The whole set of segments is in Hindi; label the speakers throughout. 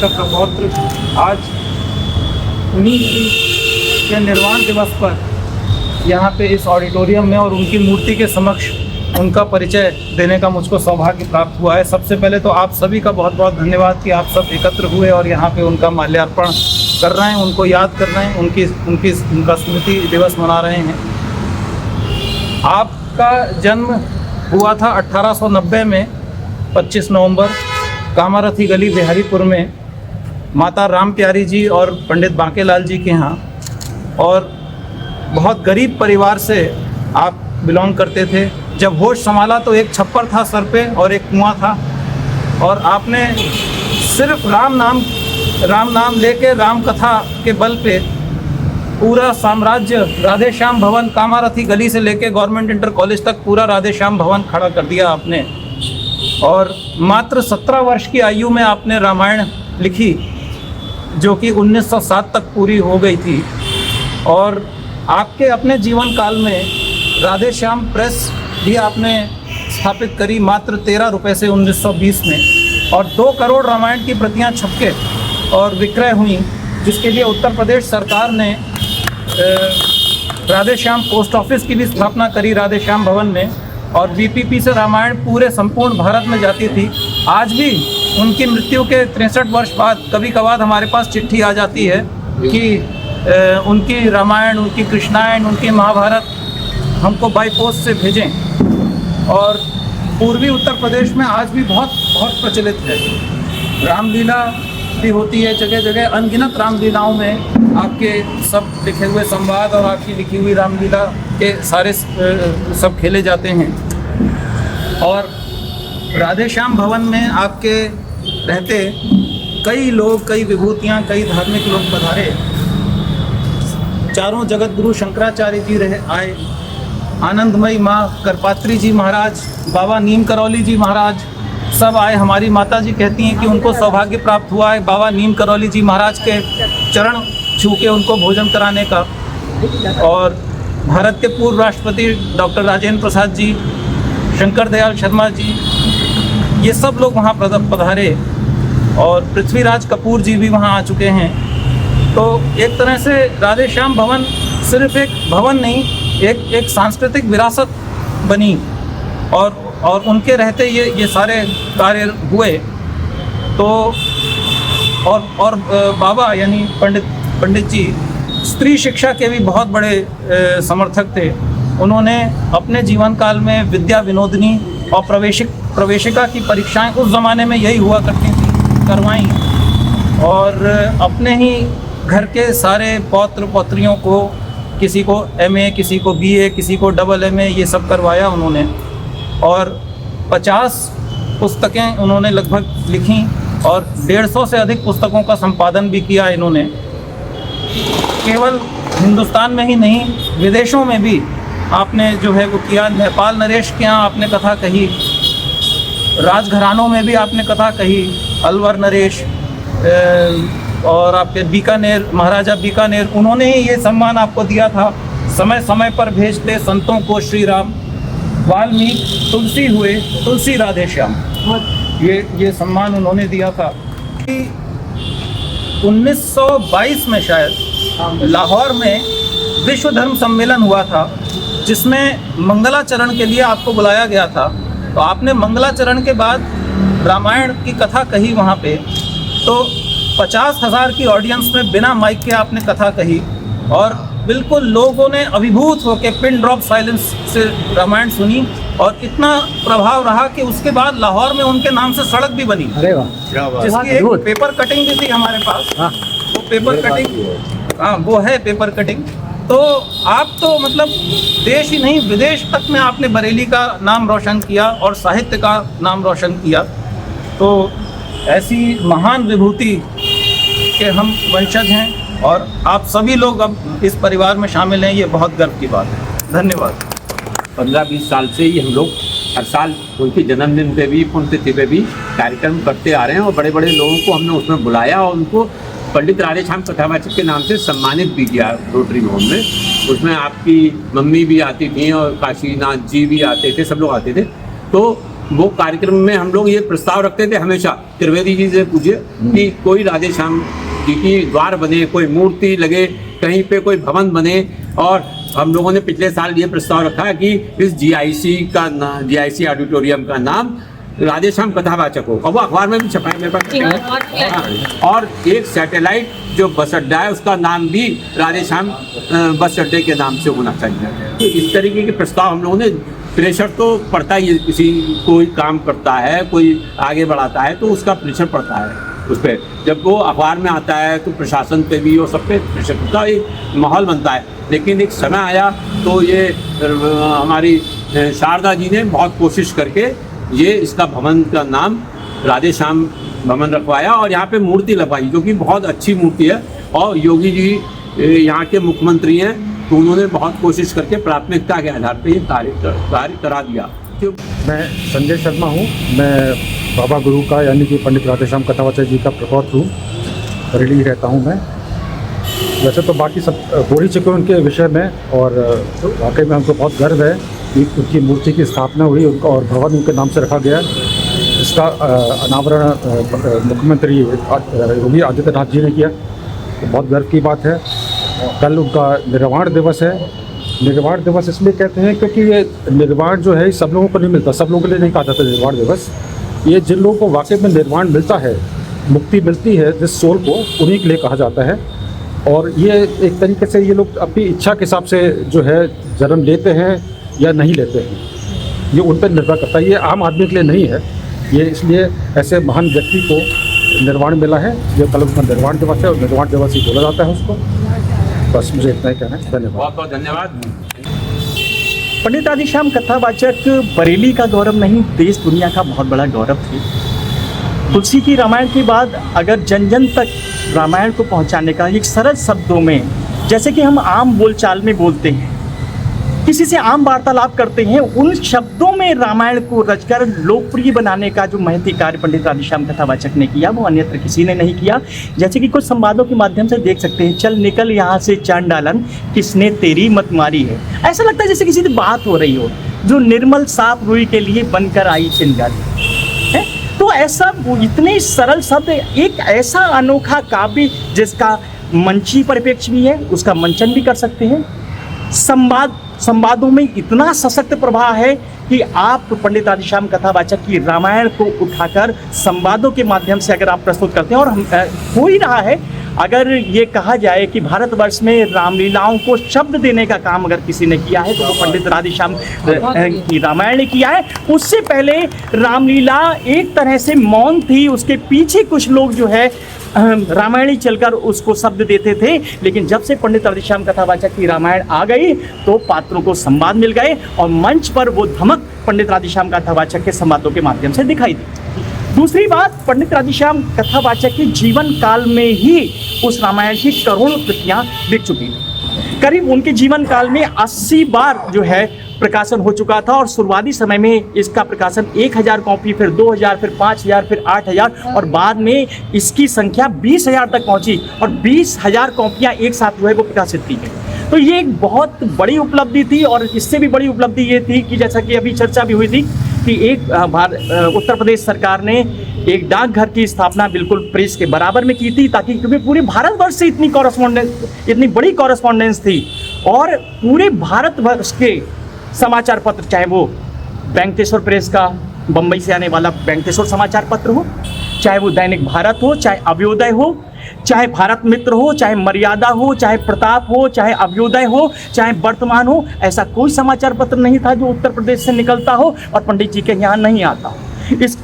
Speaker 1: का प्रपौत्र आज उन्हीं के निर्वाण दिवस पर यहाँ पे इस ऑडिटोरियम में और उनकी मूर्ति के समक्ष उनका परिचय देने का मुझको सौभाग्य प्राप्त हुआ है। सबसे पहले तो आप सभी का बहुत बहुत धन्यवाद कि आप सब एकत्र हुए और यहाँ पे उनका माल्यार्पण कर रहे हैं, उनको याद कर रहे हैं, उनका स्मृति दिवस मना रहे हैं। आपका जन्म हुआ था 1890 में 25 नवंबर कामारथी गली बिहारीपुर में माता राम प्यारी जी और पंडित बांकेलाल जी के यहाँ, और बहुत गरीब परिवार से आप बिलोंग करते थे। जब होश संभाला तो एक छप्पर था सर पे और एक कुआं था, और आपने सिर्फ राम नाम लेके राम कथा के बल पे पूरा साम्राज्य राधे श्याम भवन कामारथी गली से लेके गवर्नमेंट इंटर कॉलेज तक पूरा राधे श्याम भवन खड़ा कर दिया आपने। और मात्र 17 वर्ष की आयु में आपने रामायण लिखी, जो कि 1907 तक पूरी हो गई थी। और आपके अपने जीवन काल में राधे श्याम प्रेस भी आपने स्थापित करी मात्र 13 रुपये से 1920 में, और 2 करोड़ रामायण की प्रतियां छपके और विक्रय हुई, जिसके लिए उत्तर प्रदेश सरकार ने राधे श्याम पोस्ट ऑफिस की भी स्थापना करी राधे श्याम भवन में, और बीपीपी से रामायण पूरे संपूर्ण भारत में जाती थी। आज भी उनकी मृत्यु के 63 वर्ष बाद कभी कभार हमारे पास चिट्ठी आ जाती है कि उनकी रामायण, उनकी कृष्णायण, उनकी महाभारत हमको बाई पोस्ट से भेजें। और पूर्वी उत्तर प्रदेश में आज भी बहुत प्रचलित है। रामलीला भी होती है जगह जगह, अनगिनत रामलीलाओं में आपके सब लिखे हुए संवाद और आपकी लिखी हुई रामलीला के सारे सब खेले जाते हैं। और राधे श्याम भवन में आपके रहते कई लोग, कई विभूतियाँ, कई धार्मिक लोग पधारे। चारों जगत गुरु शंकराचार्य जी आए, आनंदमयी माँ करपात्री जी महाराज, बाबा नीम करौली जी महाराज सब आए। हमारी माता जी कहती हैं कि उनको सौभाग्य प्राप्त हुआ है बाबा नीम करौली जी महाराज के चरण छू के उनको भोजन कराने का। और भारत के पूर्व राष्ट्रपति डॉक्टर राजेंद्र प्रसाद जी, शंकर दयाल शर्मा जी, ये सब लोग वहाँ पधारे, और पृथ्वीराज कपूर जी भी वहाँ आ चुके हैं। तो एक तरह से राधे श्याम भवन सिर्फ एक भवन नहीं, एक सांस्कृतिक विरासत बनी, और उनके रहते ये सारे कार्य हुए। तो और बाबा यानी पंडित जी स्त्री शिक्षा के भी बहुत बड़े समर्थक थे। उन्होंने अपने जीवन काल में विद्या विनोदिनी और प्रवेशिका की परीक्षाएं उस ज़माने में यही हुआ करती थी, करवाईं, और अपने ही घर के सारे पौत्र पौत्रियों को, किसी को MA, किसी को BA, किसी को MA, ये सब करवाया उन्होंने। और 50 पुस्तकें उन्होंने लगभग लिखी, और 150 से अधिक पुस्तकों का संपादन भी किया इन्होंने। केवल हिंदुस्तान में ही नहीं, विदेशों में भी आपने जो है वो किया। नेपाल नरेश के यहाँ आपने कथा कही, राजघरानों में भी आपने कथा कही, अलवर नरेश और आपके बीकानेर, महाराजा बीकानेर, उन्होंने ही ये सम्मान आपको दिया था, समय समय पर भेजते संतों को श्री राम, वाल्मीकि तुलसी हुए तुलसी राधे श्याम, ये सम्मान उन्होंने दिया था। 1922 में शायद लाहौर में विश्व धर्म सम्मेलन हुआ था, जिसमें मंगलाचरण के लिए आपको बुलाया गया था। तो आपने मंगलाचरण के बाद रामायण की कथा कही वहाँ पे, तो 50,000 की ऑडियंस में बिना माइक के आपने कथा कही, और बिल्कुल लोगों ने अभिभूत होकर पिन ड्रॉप साइलेंस से रामायण सुनी, और इतना प्रभाव रहा कि उसके बाद लाहौर में उनके नाम से सड़क भी बनी।
Speaker 2: अरे वाह,
Speaker 1: जिसकी एक पेपर कटिंग भी थी हमारे पास। वो पेपर कटिंग, हाँ वो है पेपर कटिंग। तो आप तो मतलब देश ही नहीं विदेश तक में आपने बरेली का नाम रोशन किया और साहित्य का नाम रोशन किया। तो ऐसी महान विभूति के हम वंशज हैं, और आप सभी लोग अब इस परिवार में शामिल हैं, ये बहुत गर्व की बात है। धन्यवाद।
Speaker 3: 15-20 साल से ही हम लोग हर साल उनके जन्मदिन पे भी, पुण्यतिथि पे भी कार्यक्रम करते आ रहे हैं, और बड़े बड़े लोगों को हमने उसमें बुलाया और उनको पंडित राधे श्याम कथावाचक के नाम से सम्मानित भी किया रोटरी भवन में। उसमें आपकी मम्मी भी आती थी और काशीनाथ जी भी आते थे, सब लोग आते थे। तो वो कार्यक्रम में हम लोग ये प्रस्ताव रखते थे हमेशा, त्रिवेदी जी से पूछिए कि कोई राधे श्याम जी की द्वार बने, कोई मूर्ति लगे, कहीं पे कोई भवन बने। और हम लोगों ने पिछले साल ये प्रस्ताव रखा कि इस GIC ऑडिटोरियम का नाम राधे श्याम कथावाचक हो, और वो अखबार में भी छपा है मेरे पास। और एक सैटेलाइट जो बस अड्डा है उसका नाम भी राधे श्याम बस अड्डे के नाम से होना चाहिए। तो इस तरीके के प्रस्ताव हम लोगों ने, प्रेशर तो पड़ता ही है, किसी कोई काम करता है, कोई आगे बढ़ाता है तो उसका प्रेशर पड़ता है उस पर। जब वो अखबार में आता है तो प्रशासन पे भी और सब पे प्रेशर का एक माहौल बनता है। लेकिन एक समय आया तो ये हमारी शारदा जी ने बहुत कोशिश करके ये इसका भवन का नाम राधे श्याम भवन रखवाया और यहाँ पे मूर्ति लगवाई, जो कि बहुत अच्छी मूर्ति है। और योगी जी यहाँ के मुख्यमंत्री हैं, तो उन्होंने बहुत कोशिश करके प्राथमिकता के आधार पर ये कार्य करा दिया।
Speaker 2: मैं संजय शर्मा हूँ। मैं बाबा गुरु का यानी कि पंडित राधे श्याम कथावाचक जी का प्रकौत हूँ, बरेली रहता हूँ मैं। वैसे तो बाकी सब बोल ही चुके उनके विषय में, और वाकई में हमको बहुत गर्व है कि उनकी मूर्ति की स्थापना हुई, उनका और भवन उनके नाम से रखा गया। इसका अनावरण मुख्यमंत्री योगी आदित्यनाथ जी ने किया, तो बहुत गर्व की बात है। कल उनका निर्वाण दिवस है। निर्वाण दिवस इसलिए कहते हैं क्योंकि ये निर्वाण जो है सब लोगों को नहीं मिलता, सब लोगों के लिए नहीं कहा जाता निर्वाण दिवस। ये जिन लोगों को वाकई में निर्वाण मिलता है, मुक्ति मिलती है जिस सोल को, उन्हीं के लिए कहा जाता है। और ये एक तरीके से ये लोग अपनी इच्छा के हिसाब से जो है जन्म लेते हैं या नहीं लेते हैं, ये उन पर निर्भर करता है। ये आम आदमी के लिए नहीं है, ये इसलिए ऐसे महान व्यक्ति को निर्वाण मिला है। ये कल उसका निर्वाण दिवस है और निर्वाण दिवस ही बोला जाता है उसको। बस मुझे इतना ही कहना है। धन्यवाद।
Speaker 3: बहुत बहुत धन्यवाद।
Speaker 4: पंडित राधे श्याम कथावाचक बरेली का गौरव नहीं, देश दुनिया का बहुत बड़ा गौरव थे। तुलसी की रामायण के बाद अगर जन जन तक रामायण को पहुंचाने का एक सरल शब्दों में, जैसे कि हम आम बोलचाल में बोलते हैं, किसी से आम वार्तालाप करते हैं, उन शब्दों में रामायण को रचकर लोकप्रिय बनाने का जो महती कार्य पंडित राधे श्याम कथावाचक ने किया, वो अन्यत्र किसी ने नहीं किया। जैसे कि कुछ संवादों के माध्यम से देख सकते हैं, चल निकल यहाँ से चांडालन, किसने तेरी मत मारी है। ऐसा लगता है जैसे किसी से बात हो रही हो, जो निर्मल साफ रूई के लिए बनकर आई चिंगारी है। तो ऐसा इतने सरल शब्द, एक ऐसा अनोखा काव्य जिसका मंची परिप्रेक्ष्य भी है, उसका मंचन भी कर सकते हैं। संवादों में इतना सशक्त प्रभाव है कि आप पंडित राधे श्याम कथावाचक की रामायण को उठाकर संवादों के माध्यम से अगर आप प्रस्तुत करते हैं, और हो ही रहा है। अगर ये कहा जाए कि भारतवर्ष में रामलीलाओं को शब्द देने का काम अगर किसी ने किया है तो वो पंडित राधे श्याम की रामायण ने किया है। उससे पहले रामलीला एक तरह से मौन थी, उसके पीछे कुछ लोग जो है रामायणी चलकर उसको शब्द देते थे। लेकिन जब से पंडित राधे श्याम कथावाचक की रामायण आ गई तो पात्रों को संवाद मिल गए और मंच पर वो धमक पंडित राधे श्याम कथावाचक के संवादों के माध्यम से दिखाई दी। दूसरी बात, पंडित राधे श्याम कथावाचक के जीवन काल में ही उस रामायण की करोड़ों प्रतियां बिक चुकी थी। करीब उनके जीवन काल में 80 बार जो है प्रकाशन हो चुका था, और शुरुआती समय में इसका प्रकाशन 1000 कॉपी, फिर 2000, फिर 5000, फिर 8000 और बाद में इसकी संख्या 20000 तक पहुंची और 20000 कॉपियां एक साथ जो है वो प्रकाशित की गई। तो ये एक बहुत बड़ी उपलब्धि थी। और इससे भी बड़ी उपलब्धि ये थी कि जैसा कि अभी चर्चा भी हुई थी कि एक उत्तर प्रदेश सरकार ने एक डाकघर की स्थापना बिल्कुल प्रेस के बराबर में की थी, ताकि क्योंकि पूरे भारतवर्ष से इतनी बड़ी कॉरेस्पॉन्डेंस थी, और पूरे भारतवर्ष के समाचार पत्र, चाहे वो वेंकटेश्वर प्रेस का बम्बई से आने वाला वेंकटेश्वर समाचार पत्र हो, चाहे वो दैनिक भारत हो, चाहे अभ्युदय हो, चाहे भारत मित्र हो, चाहे मर्यादा हो, चाहे प्रताप हो, चाहे अभ्युदय हो, चाहे वर्तमान हो, ऐसा कोई समाचार पत्र नहीं था जो उत्तर प्रदेश से निकलता हो और पंडित जी के यहाँ नहीं आता हो।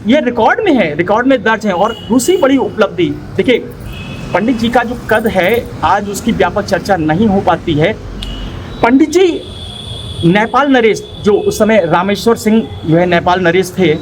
Speaker 4: ये रिकॉर्ड में है, रिकॉर्ड में दर्ज है। और दूसरी बड़ी उपलब्धि देखिए, पंडित जी का जो कद है आज उसकी व्यापक चर्चा नहीं हो पाती है। पंडित जी नेपाल नरेश, जो उस समय रामेश्वर सिंह जो है नेपाल नरेश थे,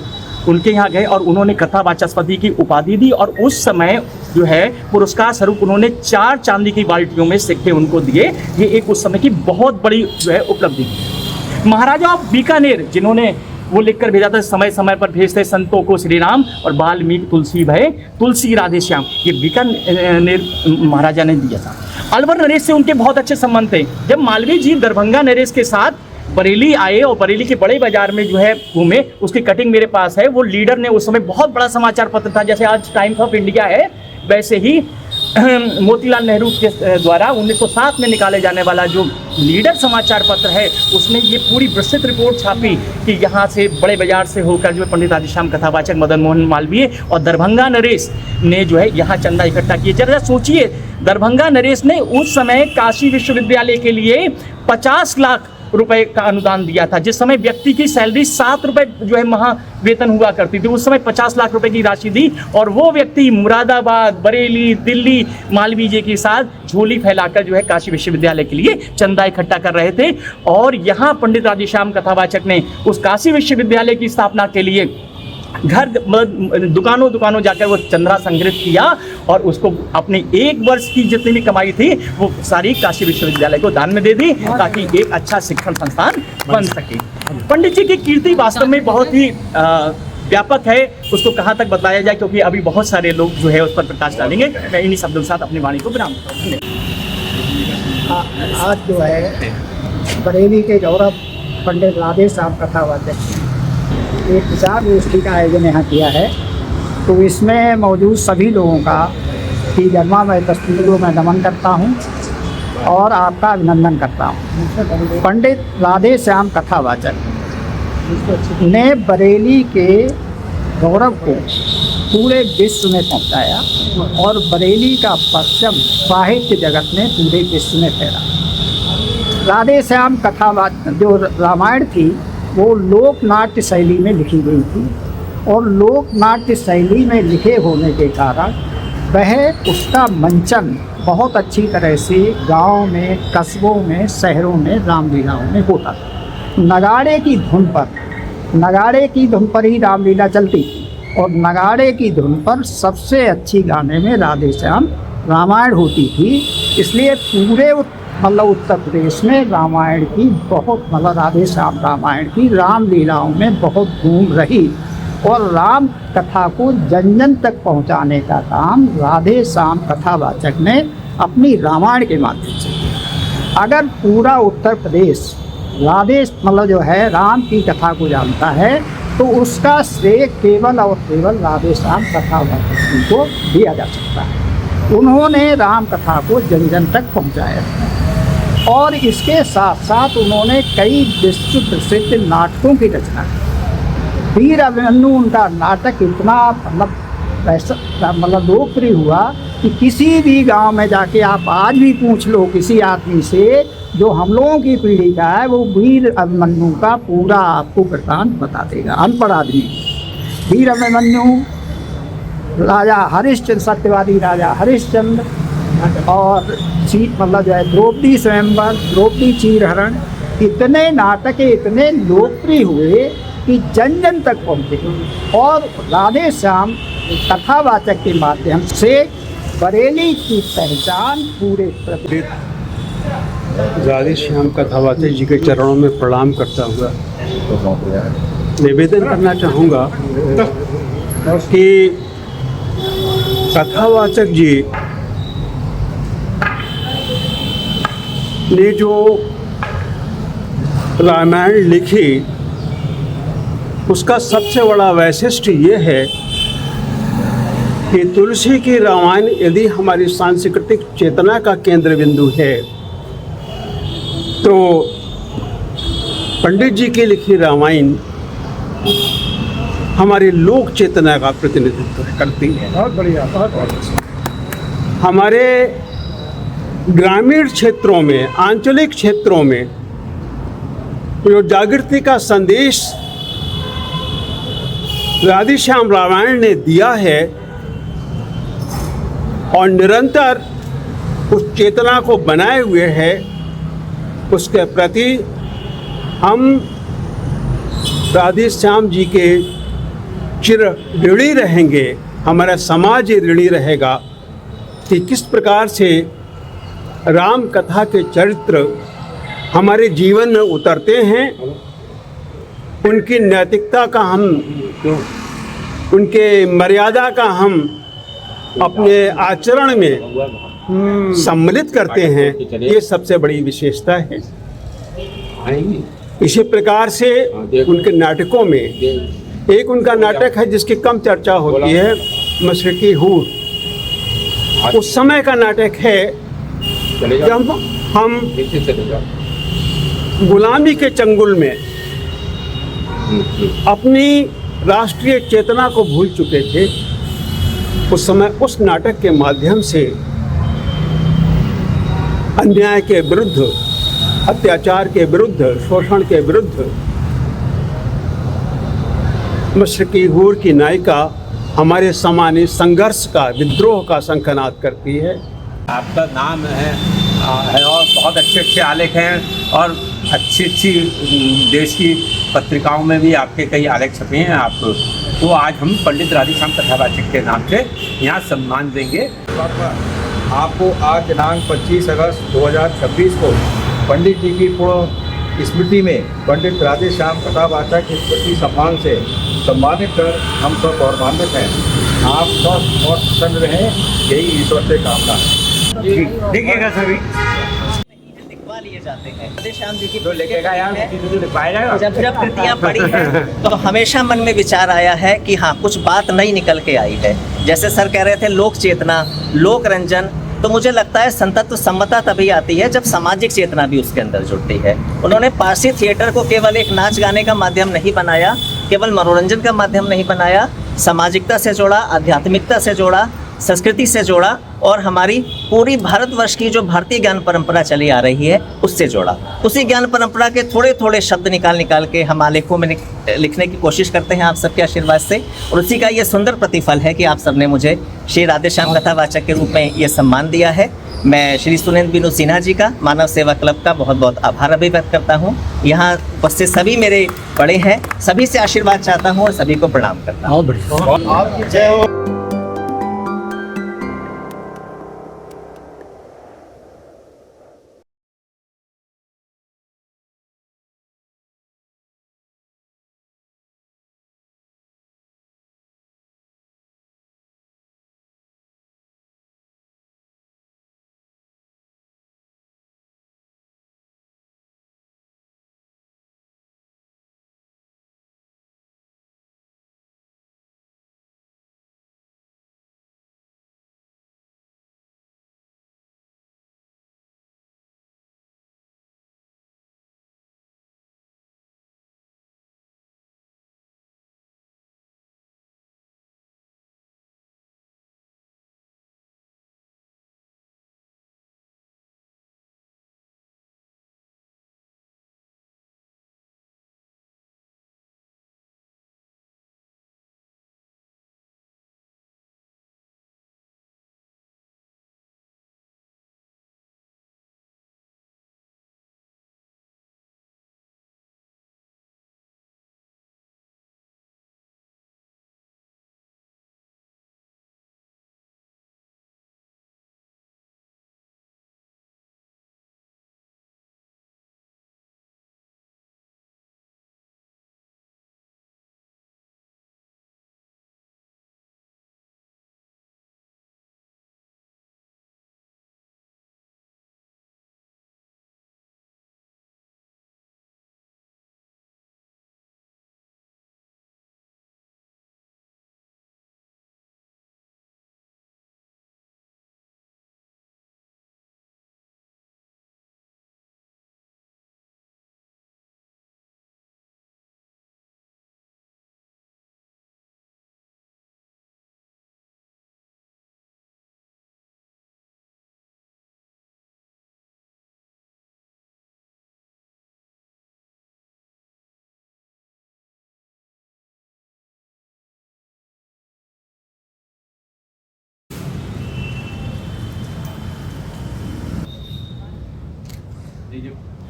Speaker 4: उनके यहाँ गए और उन्होंने कथावाचस्पति की उपाधि दी, और उस समय जो है पुरस्कार स्वरूप उन्होंने 4 चांदी की बाल्टियों में सिक्के उनको दिए। ये एक उस समय की बहुत बड़ी जो है उपलब्धि थी। महाराजा ऑफ बीकानेर, जिन्होंने वो लिखकर भेजा था, समय समय पर भेजते संतों को श्री राम और वाल्मीकि तुलसी भय, तुलसी राधे श्याम, ये बीकानेर महाराजा ने दिया था। अलवर नरेश से उनके बहुत अच्छे संबंध थे। जब मालवीय जी दरभंगा नरेश के साथ बरेली आए और बरेली के बड़े बाजार में जो है घूमे, उसकी कटिंग मेरे पास है। वो लीडर ने उस समय बहुत बड़ा समाचार पत्र था, जैसे आज टाइम्स ऑफ इंडिया है, वैसे ही मोतीलाल नेहरू के द्वारा 1907 में निकाले जाने वाला जो लीडर समाचार पत्र है, उसने ये पूरी विस्तृत रिपोर्ट छापी कि यहाँ से बड़े बाजार से होकर जो है पंडित राधेश्याम कथावाचक मदन मोहन मालवीय और दरभंगा नरेश ने जो है यहाँ चंदा इकट्ठा किए। जरा सोचिए, दरभंगा नरेश ने उस समय काशी विश्वविद्यालय के लिए 50 लाख रुपए का अनुदान दिया था। जिस समय व्यक्ति की सैलरी 7 रुपए जो है महा वेतन हुआ करती थी, उस समय 50 लाख रुपए की राशि दी और वो व्यक्ति मुरादाबाद, बरेली, दिल्ली मालवीय जी के साथ झोली फैलाकर जो है काशी विश्वविद्यालय के लिए चंदा इकट्ठा कर रहे थे। और यहाँ पंडित राधेश्याम कथावाचक ने उस काशी विश्वविद्यालय की स्थापना के लिए घर दुकानों जाकर वो चंदा संग्रहित किया और उसको अपने 1 वर्ष की जितनी भी कमाई थी वो सारी काशी विश्वविद्यालय को दान में दे दी, ताकि एक अच्छा शिक्षण संस्थान बन सके। पंडित जी की कीर्ति वास्तव में बहुत ही व्यापक है, उसको कहाँ तक बताया जाए, क्योंकि अभी बहुत सारे लोग जो है उस पर प्रकाश डालेंगे। मैं इन्हीं शब्दों के साथ अपनी वाणी को विराम देता हूँ।
Speaker 5: आज जो है बरेली के गौरव पंडित राधेश्याम कथावाचक एक विचार गोष्ठी का आयोजन यहाँ किया है, तो इसमें मौजूद सभी लोगों का की गर्मा मैं तस्वीरों में नमन करता हूँ और आपका अभिनंदन करता हूँ। पंडित राधेश्याम कथावाचक ने बरेली के गौरव को पूरे विश्व में पहुँचाया और बरेली का परचम साहित्य जगत में पूरे विश्व में फैला। राधेश्याम कथावाचक जो रामायण थी वो लोक नाट्य शैली में लिखी गई थी और लोक नाट्य शैली में लिखे होने के कारण वह उसका मंचन बहुत अच्छी तरह से गांव में, कस्बों में, शहरों में, रामलीलाओं में होता था। नगाड़े की धुन पर ही रामलीला चलती थी और नगाड़े की धुन पर सबसे अच्छी गाने में राधेश्याम रामायण होती थी। इसलिए पूरे उत्तर प्रदेश में रामायण की बहुत राधेश्याम रामायण की रामलीलाओं में बहुत धूम रही और राम कथा को जन जन तक पहुंचाने का काम राधेश्याम कथावाचक ने अपनी रामायण के माध्यम से किया। अगर पूरा उत्तर प्रदेश जो है राम की कथा को जानता है तो उसका श्रेय केवल और केवल राधेश्याम कथावाचक को दिया जा सकता है। उन्होंने राम कथा को जन जन तक पहुँचाया और इसके साथ साथ उन्होंने कई विश्व प्रसिद्ध नाटकों की रचना की। वीर अभिमन्यु उनका नाटक इतना लोकप्रिय हुआ कि किसी भी गांव में जाके आप आज भी पूछ लो किसी आदमी से जो हम लोगों की पीढ़ी का है, वो वीर अभिमन्यु का पूरा आपको वृत्तांत बता देगा, अनपढ़ आदमी। वीर अभिमन्यु, राजा हरिश्चंद्र, सत्यवादी राजा हरिश्चंद्र और जो है द्रौपदी स्वयंवर, द्रौपदी चीरहरण, इतने नाटक इतने लोकप्रिय हुए कि जन जन तक पहुँचे और राधेश्याम कथावाचक के माध्यम से बरेली की पहचान पूरे प्रदेश।
Speaker 6: राधेश्याम कथावाचक जी के चरणों में प्रणाम करता हुआ निवेदन करना चाहूँगा कि कथावाचक जी ने जो रामायण लिखी उसका सबसे बड़ा वैशिष्ट्य ये है कि तुलसी की रामायण यदि हमारी सांस्कृतिक चेतना का केंद्र बिंदु है तो पंडित जी की लिखी रामायण हमारी लोक चेतना का प्रतिनिधित्व करती है।
Speaker 2: बहुत बढ़िया, बहुत
Speaker 6: हमारे ग्रामीण क्षेत्रों में, आंचलिक क्षेत्रों में जो जागृति का संदेश राधेश्याम रामायण ने दिया है और निरंतर उस चेतना को बनाए हुए है, उसके प्रति हम राधेश्याम जी के चिर ऋणी रहेंगे। हमारा समाज ये ऋणी रहेगा कि किस प्रकार से राम कथा के चरित्र हमारे जीवन में उतरते हैं, उनकी नैतिकता का हम, उनके मर्यादा का हम अपने आचरण में सम्मिलित करते हैं। ये सबसे बड़ी विशेषता है। इसी प्रकार से उनके नाटकों में एक उनका नाटक है जिसकी कम चर्चा होती है, मशरकी हूर। उस समय का नाटक है जब हम गुलामी के चंगुल में अपनी राष्ट्रीय चेतना को भूल चुके थे। उस समय उस नाटक के माध्यम से अन्याय के विरुद्ध, अत्याचार के विरुद्ध, शोषण के विरुद्ध मशरकी हूर की नायिका हमारे सामान्य संघर्ष का, विद्रोह का शंखनाद करती है।
Speaker 3: आपका नाम है और बहुत अच्छे अच्छे आलेख हैं और अच्छी देश की पत्रिकाओं में भी आपके कई आलेख छपे हैं। आप तो आज हम पंडित राधेश्याम कथावाचक के नाम से यहाँ सम्मान देंगे।
Speaker 7: आपको आज दिनांक 25 अगस्त 2026 को पंडित जी की पूर्ण स्मृति में पंडित राधेश्याम कथावाचक स्मृति सम्मान से सम्मानित कर हम सब गौरवान्वित हैं। आप स्वस्थ और प्रसन्न रहें, यही ईश्वर से कामना है।
Speaker 3: देखिएगा सभी
Speaker 8: लिखवा लिए जाते हैं राधेश्याम जी की
Speaker 3: तो लेकेगा यार,
Speaker 8: जब जब कृतियाँ पढ़ी हैं तो हमेशा मन में विचार आया है कि हाँ, कुछ बात नई निकल के आई है। जैसे सर कह रहे थे लोक चेतना, लोक रंजन, तो मुझे लगता है संतत्व सम्मता तभी आती है जब सामाजिक चेतना भी उसके अंदर जुड़ती है। उन्होंने पारसी थिएटर को केवल एक नाच गाने का माध्यम नहीं बनाया, केवल मनोरंजन का माध्यम नहीं बनाया, सामाजिकता से जोड़ा, आध्यात्मिकता से जोड़ा, संस्कृति से जोड़ा और हमारी पूरी भारतवर्ष की जो भारतीय ज्ञान परंपरा चली आ रही है उससे जोड़ा। उसी ज्ञान परंपरा के थोड़े थोड़े शब्द निकाल के हम आलेखों में लिखने की कोशिश करते हैं आप सबके आशीर्वाद से, और उसी का ये सुंदर प्रतिफल है कि आप सबने मुझे श्री राधेश्याम कथावाचक के रूप में ये सम्मान दिया है। मैं श्री सुरेंद्र बिनु सिन्हा जी का, मानव सेवा क्लब का बहुत बहुत आभार अभिव्यक्त करता हूँ। यहाँ उपस्थित सभी मेरे बड़े हैं, सभी से आशीर्वाद चाहता हूँ और सभी को प्रणाम करता हूँ।
Speaker 7: आपकी जय हो।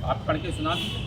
Speaker 3: आप पढ़ के सुना दीजिए।